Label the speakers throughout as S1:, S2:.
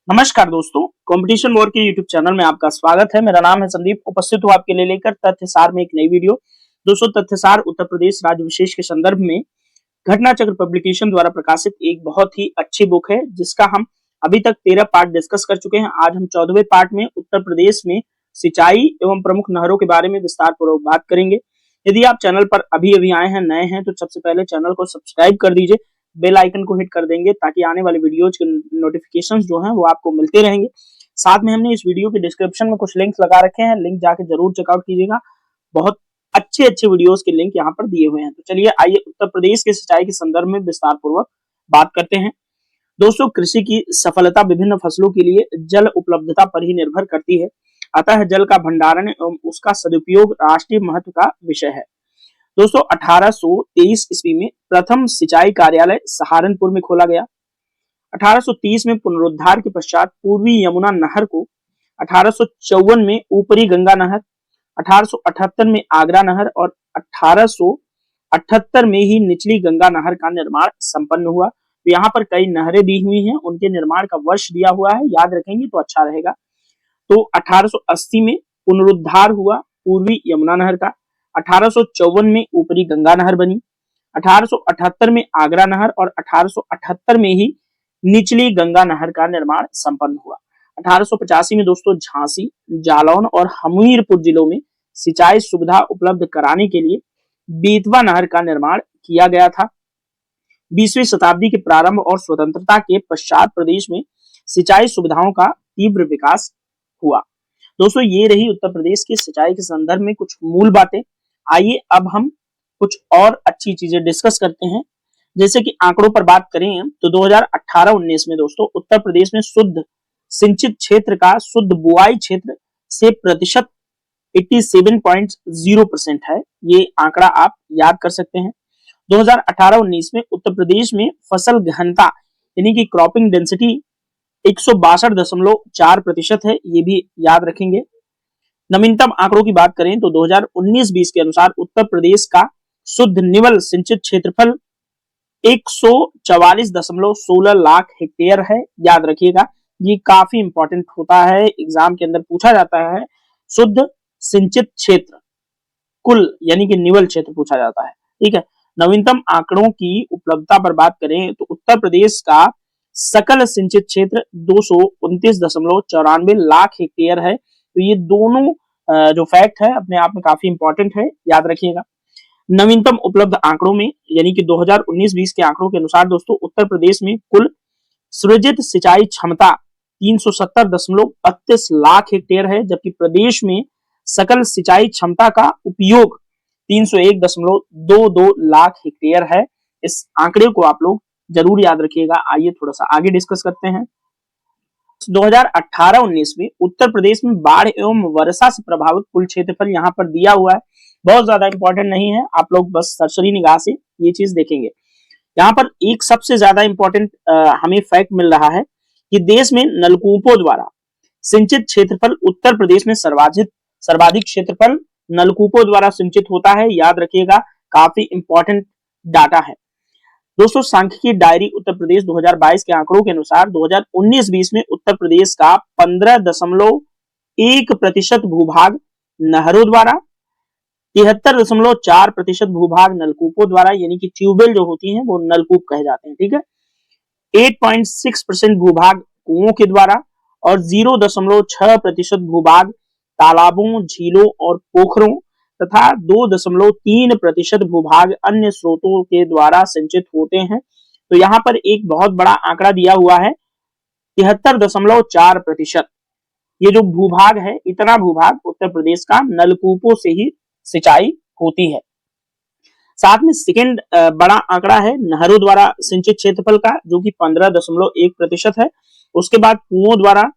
S1: नमस्कार दोस्तों, competition war के यूट्यूब चैनल में आपका स्वागत है। मेरा नाम है संदीप। उपस्थित हूँ आपके लिए लेकर तथ्यसार में एक नई वीडियो। दोस्तों, तथ्यसार उत्तर प्रदेश राज्य विशेष के संदर्भ में घटना चक्र पब्लिकेशन द्वारा प्रकाशित एक बहुत ही अच्छी बुक है, जिसका हम अभी तक 13 पार्ट डिस्कस कर चुके हैं। आज हम 14वें पार्ट में उत्तर प्रदेश में सिंचाई एवं प्रमुख नहरों के बारे में विस्तार पूर्वक बात करेंगे। यदि आप चैनल पर अभी अभी आए हैं, नए हैं, तो सबसे पहले चैनल को सब्सक्राइब कर दीजिए, बेल आइकन को हिट कर देंगे ताकि आने वाले वीडियोज के नोटिफिकेशंस जो हैं वो आपको मिलते रहेंगे। साथ में हमने इस वीडियो के डिस्क्रिप्शन में कुछ लिंक्स लगा रखे हैं, लिंक जाके जरूर चेकआउट कीजिएगा। बहुत अच्छे अच्छे वीडियोस के लिंक यहाँ पर दिए हुए हैं। तो चलिए आइए उत्तर प्रदेश के सिंचाई के संदर्भ में विस्तार पूर्वक बात करते हैं। दोस्तों, कृषि की सफलता विभिन्न फसलों के लिए जल उपलब्धता पर ही निर्भर करती है। अतः जल का भंडारण एवं उसका सदुपयोग राष्ट्रीय महत्व का विषय है। दोस्तों, 1823 ईस्वी में प्रथम सिंचाई कार्यालय सहारनपुर में खोला गया। 1830 में पुनरुद्धार के पश्चात पूर्वी यमुना नहर को, 1854 में ऊपरी गंगा नहर, 1878 में आगरा नहर और 1878 में ही निचली गंगा नहर का निर्माण संपन्न हुआ। तो यहाँ पर कई नहरें दी हुई हैं, उनके निर्माण का वर्ष दिया हुआ है, याद रखेंगे तो अच्छा रहेगा। तो 1880 में पुनरुद्धार हुआ पूर्वी यमुना नहर का, 1854 में ऊपरी गंगा नहर बनी, 1878 में आगरा नहर और 1878 में ही निचली गंगा नहर का निर्माण संपन्न हुआ। 1885 में दोस्तों झांसी, जालौन और हमीरपुर जिलों में सिंचाई सुविधा उपलब्ध कराने के लिए बेतवा नहर का निर्माण किया गया था। 20वीं शताब्दी के प्रारंभ और स्वतंत्रता के पश्चात प्रदेश में सिंचाई सुविधाओं का तीव्र विकास हुआ। दोस्तों, ये रही उत्तर प्रदेश की सिंचाई के संदर्भ में कुछ मूल बातें। आइए अब हम कुछ और अच्छी चीजें डिस्कस करते हैं। जैसे कि आंकड़ों पर बात करें तो 2018-19 में दोस्तों उत्तर प्रदेश में शुद्ध सिंचित क्षेत्र का शुद्ध बुआई क्षेत्र से प्रतिशत 87.0% है। ये आंकड़ा आप याद कर सकते हैं। 2018-19 में उत्तर प्रदेश में फसल गहनता यानी कि क्रॉपिंग डेंसिटी 162.4% है, ये भी याद रखेंगे। नवीनतम आंकड़ों की बात करें तो 2019-20 के अनुसार उत्तर प्रदेश का शुद्ध निवल सिंचित क्षेत्रफल 144.16 लाख हेक्टेयर है, याद रखिएगा। ये काफी इंपॉर्टेंट होता है, एग्जाम के अंदर पूछा जाता है। शुद्ध सिंचित क्षेत्र कुल यानी कि निवल क्षेत्र पूछा जाता है, ठीक है। नवीनतम आंकड़ों की उपलब्धता पर बात करें तो उत्तर प्रदेश का सकल सिंचित क्षेत्र 229.94 लाख हेक्टेयर है। तो ये दोनों जो फैक्ट है अपने आप में काफी इंपॉर्टेंट है, याद रखिएगा। नवीनतम उपलब्ध आंकड़ों में यानी कि 2019-20 के आंकड़ों के अनुसार दोस्तों उत्तर प्रदेश में कुल सृजित सिंचाई क्षमता 370.32 लाख हेक्टेयर है, जबकि प्रदेश में सकल सिंचाई क्षमता का उपयोग 301.22 लाख हेक्टेयर है। इस आंकड़े को आप लोग जरूर याद रखिएगा। आइए थोड़ा सा आगे डिस्कस करते हैं। 2018-19 में उत्तर प्रदेश में बाढ़ एवं वर्षा से प्रभावित कुल क्षेत्रफल यहाँ पर दिया हुआ है। बहुत ज्यादा इंपॉर्टेंट नहीं है, आप लोग बस सरसरी निगाह से ये चीज देखेंगे। यहाँ पर एक सबसे ज्यादा इंपॉर्टेंट हमें फैक्ट मिल रहा है कि देश में नलकूपों द्वारा सिंचित क्षेत्रफल उत्तर प्रदेश में सर्वाधिक क्षेत्रफल नलकूपों द्वारा सिंचित होता है, याद रखिएगा। काफी इंपॉर्टेंट डाटा है दोस्तों। सांख्यिकी डायरी उत्तर प्रदेश 2022 के आंकड़ों के अनुसार 2019-20 में उत्तर प्रदेश का 15.1% भूभाग नहरों द्वारा, 73.4% भूभाग नलकूपों द्वारा यानी कि ट्यूबवेल जो होती हैं वो नलकूप कहे जाते हैं, ठीक है। 8.6% भूभाग कुओं के द्वारा और 0.6% भूभाग तालाबों, झीलों और पोखरों तथा 2.3% भूभाग अन्य स्रोतों के द्वारा सिंचित होते हैं। तो यहाँ पर एक बहुत बड़ा आंकड़ा दिया हुआ है 73.4%। ये जो भूभाग है, इतना भूभाग उत्तर प्रदेश का नलकूपों से ही सिंचाई होती है। साथ में सेकेंड बड़ा आंकड़ा है नहरों द्वारा सिंचित क्षेत्रफल का, जो कि 15.1% है। उसके बाद कुओं द्वारा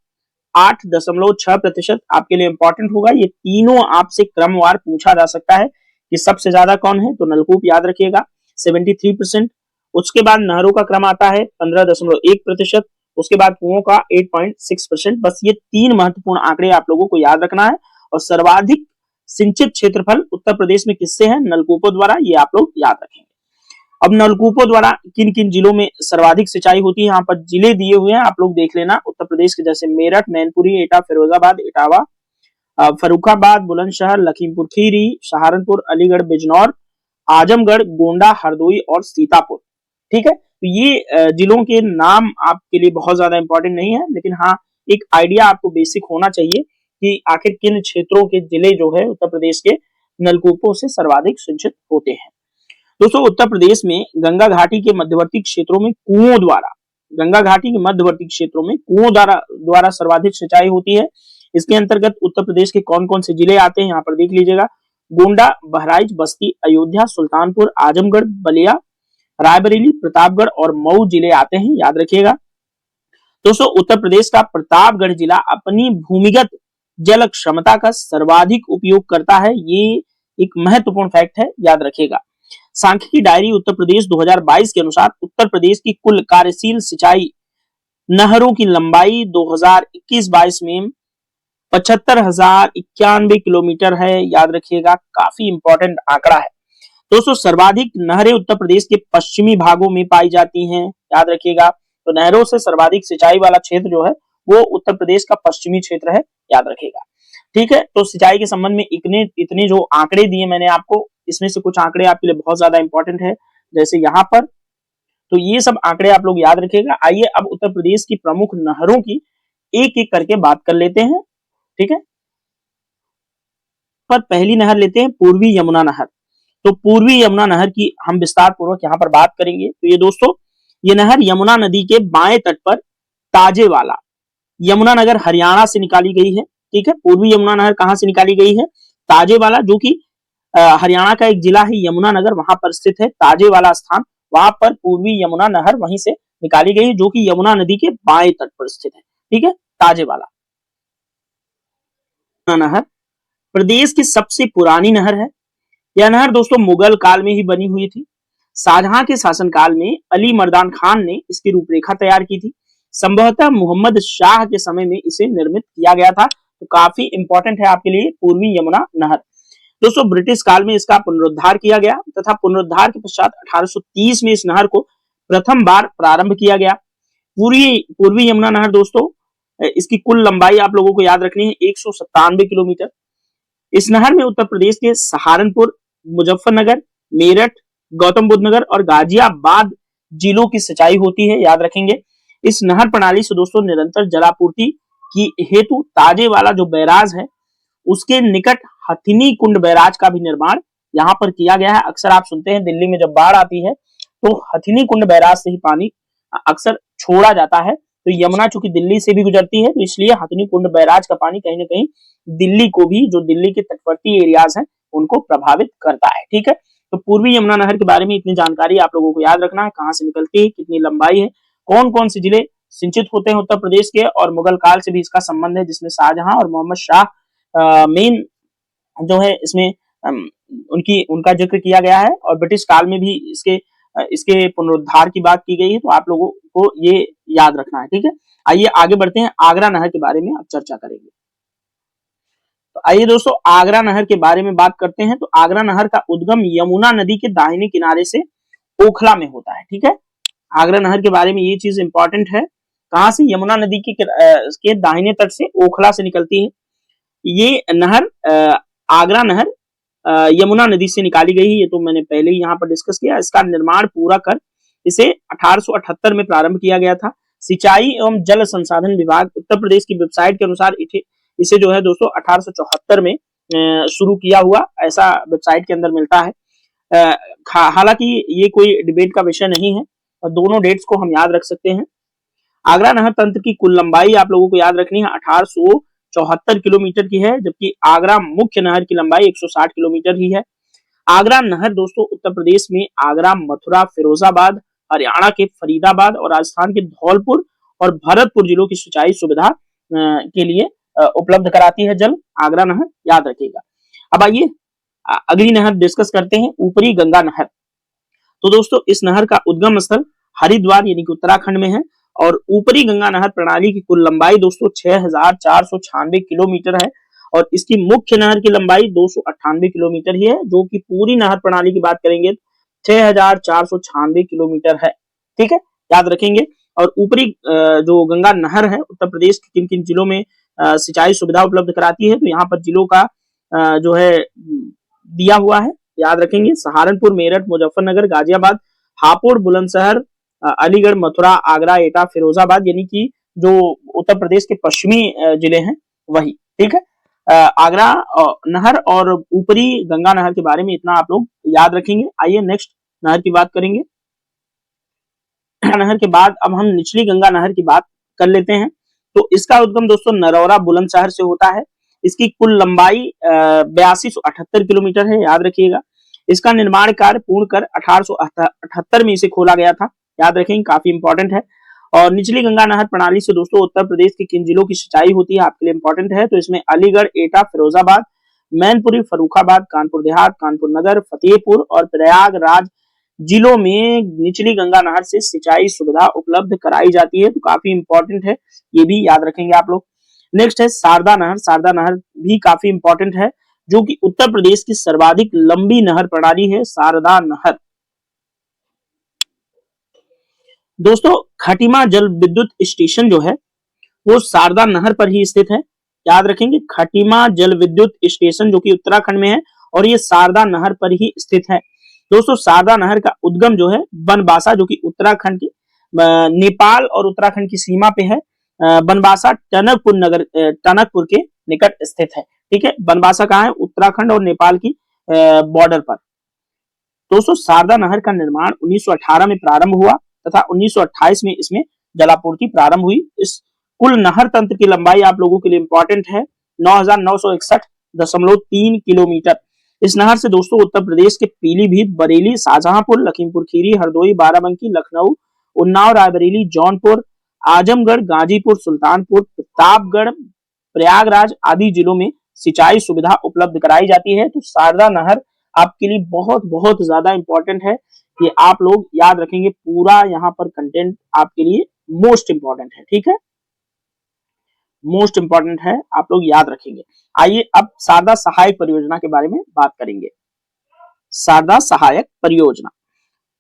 S1: 8.6% आपके लिए इंपॉर्टेंट होगा। ये तीनों आपसे क्रमवार पूछा जा सकता है कि सबसे ज्यादा कौन है, तो नलकूप याद रखिएगा 73%। उसके बाद नहरों का क्रम आता है 15.1%, उसके बाद कुओं का 8.6%। बस ये तीन महत्वपूर्ण आंकड़े आप लोगों को याद रखना है। और सर्वाधिक सिंचित क्षेत्रफल उत्तर प्रदेश में किससे है, नलकूपों द्वारा, ये आप लोग याद रखेंगे। अब नलकूपों द्वारा किन किन जिलों में सर्वाधिक सिंचाई होती है, यहाँ पर जिले दिए हुए हैं, आप लोग देख लेना। उत्तर प्रदेश के जैसे मेरठ, मैनपुरी, एटा, फिरोजाबाद, इटावा, फर्रुखाबाद, बुलंदशहर, लखीमपुर खीरी, सहारनपुर, अलीगढ़, बिजनौर, आजमगढ़, गोंडा, हरदोई और सीतापुर। ठीक है, तो ये जिलों के नाम आपके लिए बहुत ज्यादा इंपॉर्टेंट नहीं है, लेकिन हाँ एक आइडिया आपको बेसिक होना चाहिए कि आखिर किन क्षेत्रों के जिले जो है उत्तर प्रदेश के नलकूपों से सर्वाधिक सिंचित होते हैं। दोस्तों उत्तर प्रदेश में गंगा घाटी के मध्यवर्ती क्षेत्रों में कुओं द्वारा, गंगा घाटी के मध्यवर्ती क्षेत्रों में कुओं द्वारा सर्वाधिक सिंचाई होती है। इसके अंतर्गत उत्तर प्रदेश के कौन कौन से जिले आते हैं यहाँ पर देख लीजिएगा। गोंडा, बहराइच, बस्ती, अयोध्या, सुल्तानपुर, आजमगढ़, बलिया, रायबरेली, प्रतापगढ़ और मऊ जिले आते हैं, याद रखिएगा। दोस्तों उत्तर प्रदेश का प्रतापगढ़ जिला अपनी भूमिगत जल क्षमता का सर्वाधिक उपयोग करता है, ये एक महत्वपूर्ण फैक्ट है, याद रखिएगा। सांख्यिकी डायरी उत्तर प्रदेश 2022 के अनुसार उत्तर प्रदेश की कुल कार्यशील सिंचाई नहरों की लंबाई 2021-22 में 75,091 किलोमीटर है, याद रखिएगा, काफी इंपॉर्टेंट आंकड़ा है। दोस्तों सर्वाधिक नहरें उत्तर प्रदेश के पश्चिमी भागों में पाई जाती हैं, याद रखिएगा। तो नहरों से सर्वाधिक सिंचाई वाला क्षेत्र जो है वो उत्तर प्रदेश का पश्चिमी क्षेत्र है, याद रखिएगा। ठीक है, तो सिंचाई के संबंध में इतने जो आंकड़े दिए मैंने आपको, इसमें से कुछ आंकड़े आपके लिए बहुत ज्यादा इंपॉर्टेंट है, जैसे यहाँ पर, तो ये सब आंकड़े आप लोग याद रखिएगा। आइए अब उत्तर प्रदेश की प्रमुख नहरों की एक एक करके बात कर लेते हैं। ठीक है, पर पहली नहर लेते हैं पूर्वी यमुना नहर। तो पूर्वी यमुना नहर की हम विस्तार पूर्वक यहाँ पर बात करेंगे। तो ये दोस्तों ये नहर यमुना नदी के बाएं तट पर ताजेवाला, यमुनानगर, हरियाणा से निकाली गई है। ठीक है, पूर्वी यमुना नहर कहां से निकाली गई है? ताजेवाला, जो कि हरियाणा का एक जिला है यमुनानगर, वहां पर स्थित है ताजेवाला स्थान, वहां पर पूर्वी यमुना नहर वहीं से निकाली गई, जो कि यमुना नदी के बाएं तट पर स्थित है। ठीक है, ताजेवाला नहर प्रदेश की सबसे पुरानी नहर है। यह नहर दोस्तों मुगल काल में ही बनी हुई थी। शाहजहां के शासनकाल में अली मर्दान खान ने इसकी रूपरेखा तैयार की थी। संभवतः मोहम्मद शाह के समय में इसे निर्मित किया गया था। तो काफी इंपॉर्टेंट है आपके लिए पूर्वी यमुना नहर। दोस्तों ब्रिटिश काल में इसका पुनरुद्धार किया गया तथा पुनरुद्धार के पश्चात 1830 में इस नहर को प्रथम बार प्रारंभ किया गया। पूर्वी यमुना नहर दोस्तों इसकी कुल लंबाई आप लोगों को याद रखनी है 197 किलोमीटर। इस नहर में उत्तर प्रदेश के सहारनपुर, मुजफ्फरनगर, मेरठ, गौतम बुद्ध नगर और गाजियाबाद जिलों की सिंचाई होती है, याद रखेंगे। इस नहर प्रणाली से दोस्तों निरंतर जलापूर्ति की हेतु ताजेवाला जो बैराज है उसके निकट हथिनी कुंड बैराज का भी निर्माण यहाँ पर किया गया है। अक्सर आप सुनते हैं दिल्ली में जब बाढ़ आती है तो हथिनी कुंड बैराज से ही पानी अक्सर छोड़ा जाता है। तो यमुना चूंकि दिल्ली से भी गुजरती है तो इसलिए हथिनी कुंड बैराज का पानी कहीं ना कहीं दिल्ली को भी, जो दिल्ली के तटवर्ती एरियाज हैं, उनको प्रभावित करता है। ठीक है, तो पूर्वी यमुना नहर के बारे में इतनी जानकारी आप लोगों को याद रखना है, कहाँ से निकलती है, कितनी लंबाई है, कौन कौन से जिले सिंचित होते हैं उत्तर प्रदेश के, और मुगल काल से भी इसका संबंध है जिसमें शाहजहां और मोहम्मद शाह मेन जो है इसमें उनका जिक्र किया गया है, और ब्रिटिश काल में भी इसके पुनरुद्धार की बात की गई है। तो आप लोगों को ये याद रखना है। ठीक है, आइए आगे बढ़ते हैं, आगरा नहर के बारे में अब चर्चा करेंगे। तो आइए दोस्तों आगरा नहर के बारे में बात करते हैं। तो आगरा नहर का उद्गम यमुना नदी के दाहिने किनारे से ओखला में होता है। ठीक है, आगरा नहर के बारे में ये चीज इंपॉर्टेंट है, कहां से? यमुना नदी के दाहिने तट से ओखला से निकलती है ये नहर। आगरा नहर यमुना नदी से निकाली गई है, ये तो मैंने पहले ही यहाँ पर डिस्कस किया। इसका निर्माण पूरा कर इसे 1878 में प्रारंभ किया गया था। सिंचाई एवं जल संसाधन विभाग उत्तर प्रदेश की वेबसाइट के अनुसार इसे जो है दोस्तों 1874 में शुरू किया हुआ, ऐसा वेबसाइट के अंदर मिलता है। हालांकि ये कोई डिबेट का विषय नहीं है, दोनों डेट्स को हम याद रख सकते हैं। आगरा नहर तंत्र की कुल लंबाई आप लोगों को याद रखनी है 1874 किलोमीटर की है, जबकि आगरा मुख्य नहर की लंबाई 160 किलोमीटर ही है। आगरा नहर दोस्तों उत्तर प्रदेश में आगरा, मथुरा, फिरोजाबाद, हरियाणा के फरीदाबाद और राजस्थान के धौलपुर और भरतपुर जिलों की सिंचाई सुविधा के लिए उपलब्ध कराती है जल। आगरा नहर याद रखिएगा। अब आइए अगली नहर डिस्कस करते हैं, ऊपरी गंगा नहर। तो दोस्तों इस नहर का उद्गम स्थल हरिद्वार यानी कि उत्तराखंड में है, और ऊपरी गंगा नहर प्रणाली की कुल लंबाई दोस्तों 6496 किलोमीटर है, और इसकी मुख्य नहर की लंबाई 298 किलोमीटर ही है, जो कि पूरी नहर प्रणाली की बात करेंगे 6,496 किलोमीटर है। ठीक है, याद रखेंगे। और ऊपरी जो गंगा नहर है उत्तर प्रदेश के किन किन जिलों में सिंचाई सुविधा उपलब्ध कराती है, तो यहाँ पर जिलों का जो है दिया हुआ है, याद रखेंगे। सहारनपुर, मेरठ, मुजफ्फरनगर, गाजियाबाद, हापुड़, बुलंदशहर, अलीगढ़, मथुरा, आगरा, एटा, फिरोजाबाद, यानी कि जो उत्तर प्रदेश के पश्चिमी जिले हैं वही। ठीक है, आगरा नहर और ऊपरी गंगा नहर के बारे में इतना आप लोग याद रखेंगे। आइए नेक्स्ट नहर की बात करेंगे। नहर के बाद अब हम निचली गंगा नहर की बात कर लेते हैं। तो इसका उद्गम दोस्तों नरौरा बुलंदशहर से होता है। इसकी कुल लंबाई 8278 किलोमीटर है, याद रखिएगा। इसका निर्माण कार्य पूर्ण कर 1878 में इसे खोला गया था, याद रखेंगे, काफी इंपॉर्टेंट है। और निचली गंगा नहर प्रणाली से दोस्तों उत्तर प्रदेश के किन जिलों की सिंचाई होती है आपके लिए इंपॉर्टेंट है, तो इसमें अलीगढ़, एटा, फिरोजाबाद, मैनपुरी, फर्रुखाबाद, कानपुर देहात, कानपुर नगर, फतेहपुर और प्रयागराज जिलों में निचली गंगा नहर से सिंचाई सुविधा उपलब्ध कराई जाती है। तो काफी इंपॉर्टेंट है, ये भी याद रखेंगे आप लोग। नेक्स्ट है शारदा नहर। शारदा नहर भी काफी इंपॉर्टेंट है, जो कि उत्तर प्रदेश की सर्वाधिक लंबी नहर प्रणाली है, शारदा नहर। दोस्तों खटीमा जल विद्युत स्टेशन जो है वो शारदा नहर पर ही स्थित है, याद रखेंगे। खटीमा जल विद्युत स्टेशन जो कि उत्तराखंड में है और ये शारदा नहर पर ही स्थित है। दोस्तों शारदा नहर का उद्गम जो है बनबासा, जो कि उत्तराखंड की नेपाल और उत्तराखंड की सीमा पे है। बनबासा टनकपुर के निकट स्थित है। ठीक है, बनबासा कहाँ है? उत्तराखंड और नेपाल की बॉर्डर पर। दोस्तों शारदा नहर का निर्माण 1918 में प्रारंभ हुआ तथा 1928 में इसमें जलापूर्ति प्रारंभ हुई। इस कुल नहर तंत्र की लंबाई आप लोगों के लिए इंपॉर्टेंट है 9,961.3 किलोमीटर। इस नहर से दोस्तों उत्तर प्रदेश के पीलीभीत, बरेली, शाहजहांपुर, लखीमपुर खीरी, हरदोई, बाराबंकी, लखनऊ, उन्नाव, रायबरेली, जौनपुर, आजमगढ़, गाजीपुर, सुल्तानपुर, प्रतापगढ़, प्रयागराज आदि जिलों में सिंचाई सुविधा उपलब्ध कराई जाती है। तो शारदा नहर आपके लिए बहुत बहुत ज्यादा इंपॉर्टेंट है, ये आप लोग याद रखेंगे। पूरा यहाँ पर कंटेंट आपके लिए मोस्ट इंपॉर्टेंट है। ठीक है, मोस्ट इंपॉर्टेंट है, आप लोग याद रखेंगे। आइए अब शारदा सहायक परियोजना के बारे में बात करेंगे। शारदा सहायक परियोजना,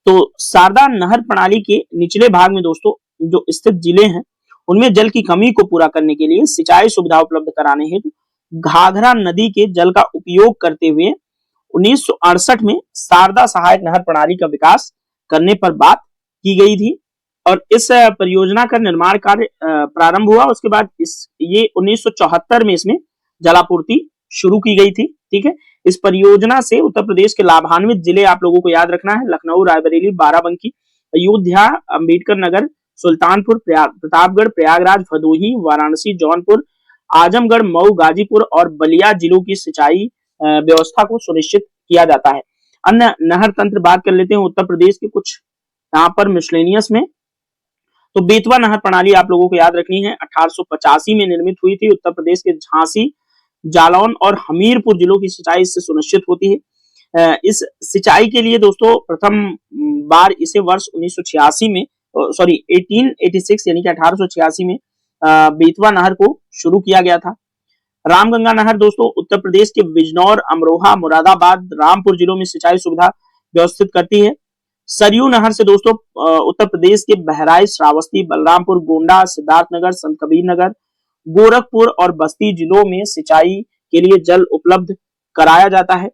S1: तो शारदा नहर प्रणाली के निचले भाग में दोस्तों जो स्थित जिले हैं उनमें जल की कमी को पूरा करने के लिए सिंचाई सुविधा उपलब्ध कराने हेतु घाघरा नदी के जल का उपयोग करते हुए 1968 में शारदा सहायक नहर प्रणाली का विकास करने पर बात की गई थी और इस परियोजना का निर्माण कार्य प्रारंभ हुआ। उसके बाद ये 1974 में इसमें जलापूर्ति शुरू की गई थी। ठीक है, इस परियोजना से उत्तर प्रदेश के लाभान्वित जिले आप लोगों को याद रखना है: लखनऊ, रायबरेली, बाराबंकी, अयोध्या, अंबेडकर नगर, सुल्तानपुर, प्रतापगढ़, प्रयागराज, भदोही, वाराणसी, जौनपुर, आजमगढ़, मऊ, गाजीपुर और बलिया जिलों की सिंचाई व्यवस्था को सुनिश्चित किया जाता है। अन्य नहर तंत्र बात कर लेते हैं उत्तर प्रदेश के कुछ यहाँ पर मिसलेनियस में। तो बेतवा नहर प्रणाली आप लोगों को याद रखनी है, 1885 में निर्मित हुई थी। उत्तर प्रदेश के झांसी, जालौन और हमीरपुर जिलों की सिंचाई इससे सुनिश्चित होती है। इस सिंचाई के लिए दोस्तों प्रथम बार इसे वर्ष 1886 यानी कि 1886 में बेतवा नहर को शुरू किया गया था। रामगंगा नहर दोस्तों उत्तर प्रदेश के बिजनौर, अमरोहा, मुरादाबाद, रामपुर जिलों में सिंचाई सुविधा व्यवस्थित करती है। सरयू नहर से दोस्तों उत्तर प्रदेश के बहराइच, श्रावस्ती, बलरामपुर, गोंडा, सिद्धार्थनगर, संत कबीर नगर, गोरखपुर और बस्ती जिलों में सिंचाई के लिए जल उपलब्ध कराया जाता है।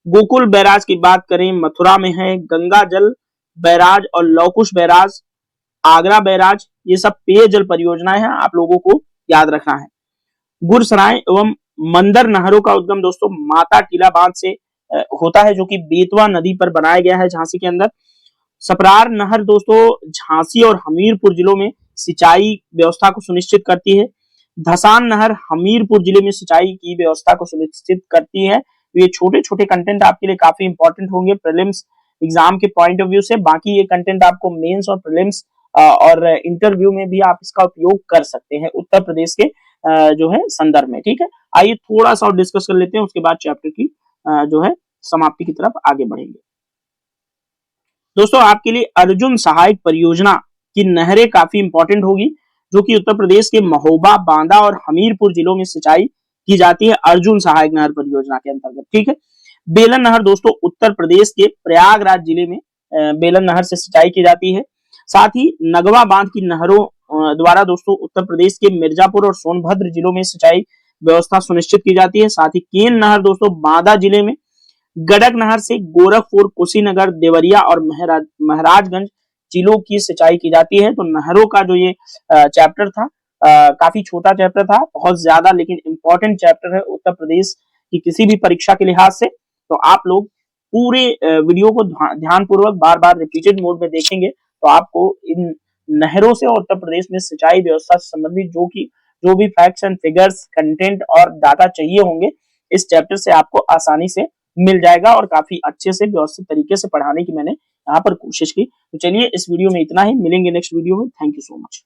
S1: गोकुल बैराज की बात करें, मथुरा में है। गंगा जल बैराज और लौकुश बैराज, आगरा बैराज, ये सब पेयजल परियोजनाएं हैं, आप लोगों को याद रखना है। गुरसराय एवं मंदर नहरों का उद्गम दोस्तों माता टीला बांध से होता है, जो कि बेतवा नदी पर बनाया गया है झांसी के अंदर। सपरार नहर दोस्तों झांसी और हमीरपुर जिलों में सिंचाई व्यवस्था को सुनिश्चित करती है। धसान नहर हमीरपुर जिले में सिंचाई की व्यवस्था को सुनिश्चित करती है। तो ये छोटे छोटे कंटेंट आपके लिए काफी इंपॉर्टेंट होंगे प्रीलिम्स एग्जाम के पॉइंट ऑफ व्यू से। बाकी ये कंटेंट आपको मेंस और प्रीलिम्स और इंटरव्यू में भी आप इसका उपयोग कर सकते हैं उत्तर प्रदेश के जो है संदर्भ में। ठीक है, आइए थोड़ा सा और डिस्कस कर लेते हैं, उसके बाद चैप्टर की जो है समाप्ति की तरफ आगे बढ़ेंगे। दोस्तों आपके लिए अर्जुन सहायक परियोजना की नहरें काफी इंपॉर्टेंट होगी, जो कि उत्तर प्रदेश के महोबा, बांदा और हमीरपुर जिलों में सिंचाई की जाती है अर्जुन सहायक नहर परियोजना के अंतर्गत। ठीक है, बेलन नहर दोस्तों उत्तर प्रदेश के प्रयागराज जिले में बेलन नहर से सिंचाई की जाती है। साथ ही नगवा बांध की नहरों द्वारा दोस्तों उत्तर प्रदेश के मिर्जापुर और सोनभद्र जिलों में सिंचाई व्यवस्था सुनिश्चित की जाती है। साथ ही केन नहर दोस्तों बांदा जिले में, गडक नहर से गोरखपुर, कुशीनगर, देवरिया और महाराजगंज जिलों की सिंचाई की जाती है। तो नहरों का जो ये चैप्टर था, काफी छोटा चैप्टर था, बहुत ज्यादा लेकिन इंपॉर्टेंट चैप्टर है उत्तर प्रदेश की किसी भी परीक्षा के लिहाज से। तो आप लोग पूरे वीडियो को ध्यानपूर्वक बार बार रिपीटेड मोड में देखेंगे तो आपको इन नहरों से और उत्तर प्रदेश में सिंचाई व्यवस्था से संबंधित जो भी फैक्ट्स एंड फिगर्स, कंटेंट और डाटा चाहिए होंगे, इस चैप्टर से आपको आसानी से मिल जाएगा और काफी अच्छे से व्यवस्थित तरीके से पढ़ाने की मैंने यहाँ पर कोशिश की। तो चलिए इस वीडियो में इतना ही, मिलेंगे नेक्स्ट वीडियो में। Thank you so much.